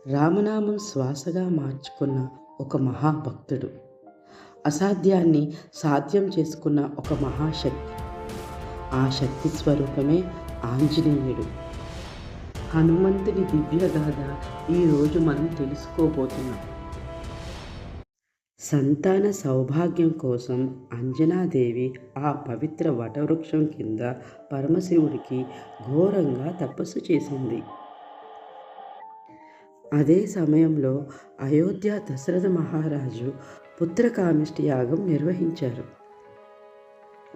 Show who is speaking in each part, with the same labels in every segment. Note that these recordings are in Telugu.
Speaker 1: రామనామం శ్వాసగా మార్చుకున్న ఒక మహాభక్తుడు. అసాధ్యాన్ని సాధ్యం చేసుకున్న ఒక మహాశక్తి. ఆ శక్తి స్వరూపమే ఆంజనేయుడు. హనుమంతుని దివ్యగాథ ఈరోజు మనం తెలుసుకోబోతున్నాం. సంతాన సౌభాగ్యం కోసం అంజనాదేవి ఆ పవిత్ర వటవృక్షం కింద పరమశివుడికి ఘోరంగా తపస్సు చేసింది. అదే సమయంలో అయోధ్య దశరథ మహారాజు పుత్రకామిష్టి యాగం నిర్వహించారు.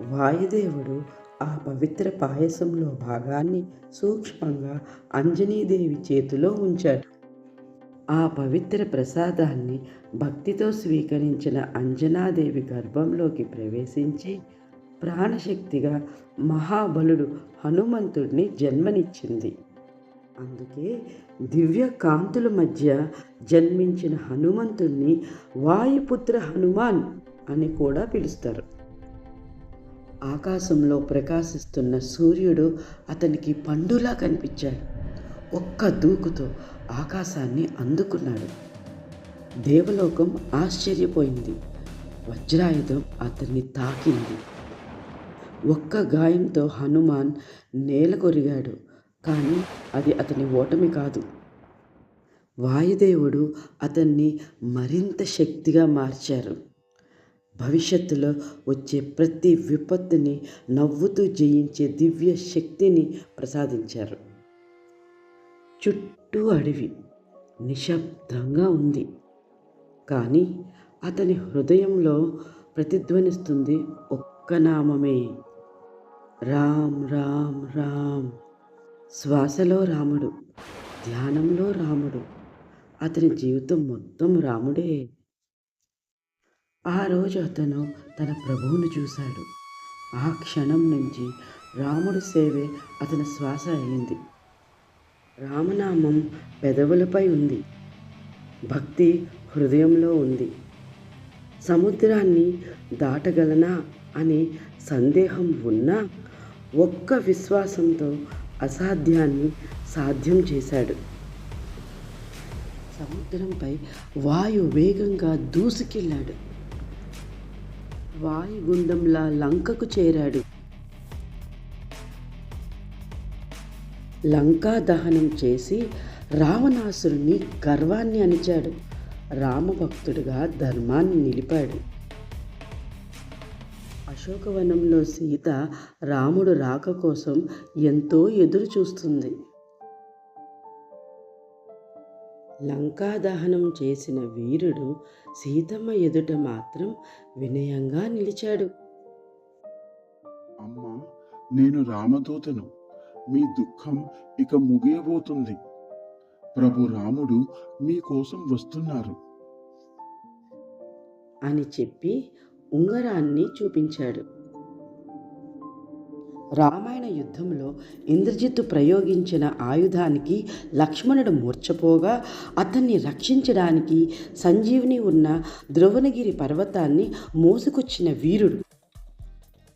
Speaker 1: వాయుదేవుడు ఆ పవిత్ర పాయసంలో భాగాన్ని సూక్ష్మంగా అంజనీదేవి చేతిలో ఉంచాడు. ఆ పవిత్ర ప్రసాదాన్ని భక్తితో స్వీకరించిన అంజనాదేవి గర్భంలోకి ప్రవేశించి ప్రాణశక్తిగా మహాబలుడు హనుమంతుడిని జన్మనిచ్చింది. అందుకే దివ్య కాంతుల మధ్య జన్మించిన హనుమంతుణ్ణి వాయుపుత్ర హనుమాన్ అని కూడా పిలుస్తారు. ఆకాశంలో ప్రకాశిస్తున్న సూర్యుడు అతనికి పండులా కనిపించాడు. ఒక్క దూకుతో ఆకాశాన్ని అందుకున్నాడు. దేవలోకం ఆశ్చర్యపోయింది. వజ్రాయుధం అతన్ని తాకింది. ఒక్క గాయంతో హనుమాన్ నేలకొరిగాడు. కానీ అది అతని ఓటమి కాదు. వాయుదేవుడు అతన్ని మరింత శక్తిగా మార్చారు. భవిష్యత్తులో వచ్చే ప్రతి విపత్తుని నవ్వుతూ జయించే దివ్య శక్తిని ప్రసాదించారు. చుట్టూ అడవి నిశ్శబ్దంగా ఉంది. కానీ అతని హృదయంలో ప్రతిధ్వనిస్తుంది ఒక్క నామమే, రామ్ రామ్ రామ్. శ్వాసలో రాముడు, ధ్యానంలో రాముడు. అతని జీవితం మొత్తం రాముడే. ఆ రోజు అతను తన ప్రభువును చూశాడు. ఆ క్షణం నుంచి రాముడి సేవే అతని శ్వాస అయింది. రామనామం పెదవులపై ఉంది, భక్తి హృదయంలో ఉంది. సముద్రాన్ని దాటగలనా అనే సందేహం ఉన్నా ఒక్క విశ్వాసంతో అసాధ్యాన్ని సాధ్యం చేశాడు. సముద్రంపై వాయు వేగంగా దూసుకెళ్ళాడు. వాయుగుండంలా లంకకు చేరాడు. లంకా దహనం చేసి రావణాసురుని గర్వాన్ని అణిచాడు. రామభక్తుడిగా ధర్మాన్ని నిలిపాడు. అశోకవనంలో సీత రాముడు రాక కోసం ఎంతో ఎదురు చూస్తుంది. లంకా దహనం చేసిన వీరుడు సీతమ్మ ఎదుట మాత్రం వినయంగా నిలిచాడు.
Speaker 2: అమ్మా, నేను రామదూతను. మీ దుఃఖం ఇక ముగియబోతుంది. ప్రభు రాముడు మీకోసం వస్తున్నారు
Speaker 1: అని చెప్పి ఉంగరాన్ని చూపించాడు. రామాయణ యుద్ధంలో ఇంద్రజిత్తు ప్రయోగించిన ఆయుధానికి లక్ష్మణుడు మూర్ఛపోగా అతన్ని రక్షించడానికి సంజీవిని ఉన్న ద్రోవణగిరి పర్వతాన్ని మోసుకొచ్చిన వీరుడు.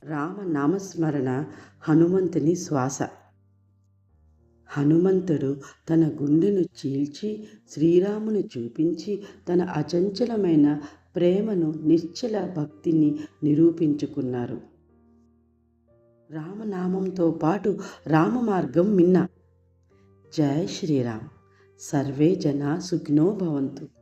Speaker 1: రామనామస్మరణ హనుమంతుని శ్వాస. హనుమంతుడు తన గుండెను చీల్చి శ్రీరాముని చూపించి తన అచంచలమైన ప్రేమను, నిశ్చల భక్తిని నిరూపించుకున్నారు. రామనామంతో పాటు రామ మార్గం మిన్న. జై శ్రీరామ్. సర్వే జనా సుఖినో భవంతు.